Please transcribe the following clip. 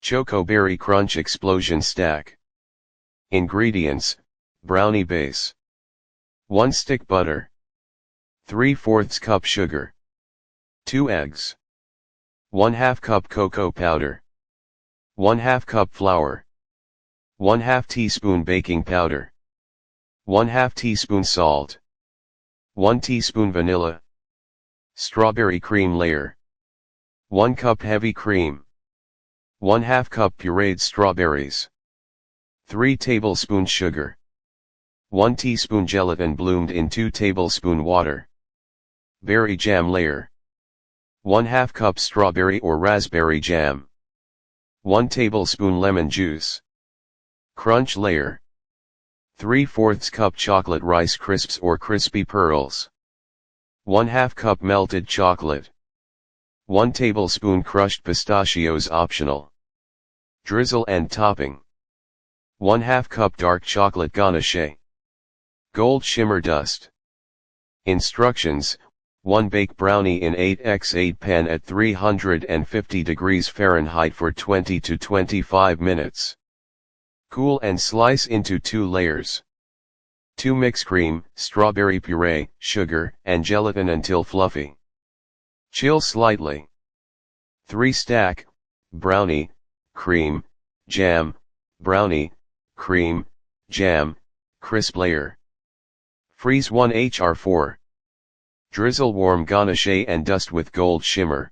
Choco-Berry Crunch Explosion Stack. Ingredients: brownie base, 1 stick butter, 3/4 cup sugar, 2 eggs, 1/2 cup cocoa powder, 1/2 cup flour, 1/2 teaspoon baking powder, 1/2 teaspoon salt, 1 teaspoon vanilla, strawberry cream layer, 1 cup heavy cream, 1/2 cup pureed strawberries, 3 tablespoons sugar, 1 teaspoon gelatin bloomed in 2 tablespoon water, berry jam layer, 1/2 cup strawberry or raspberry jam, 1 tablespoon lemon juice, crunch layer, 3/4 cup chocolate rice crisps or crispy pearls, 1/2 cup melted chocolate, 1 tablespoon crushed pistachios optional. Drizzle and topping. 1/2 cup dark chocolate ganache. Gold shimmer dust. Instructions: 1 bake brownie in 8x8 pan at 350 degrees Fahrenheit for 20 to 25 minutes. Cool and slice into 2 layers. 2 mix cream, strawberry puree, sugar, and gelatin until fluffy. Chill slightly. 3 stack, brownie, cream, jam, brownie, cream, jam, crisp layer. Freeze 1 hr 4. Drizzle warm ganache and dust with gold shimmer.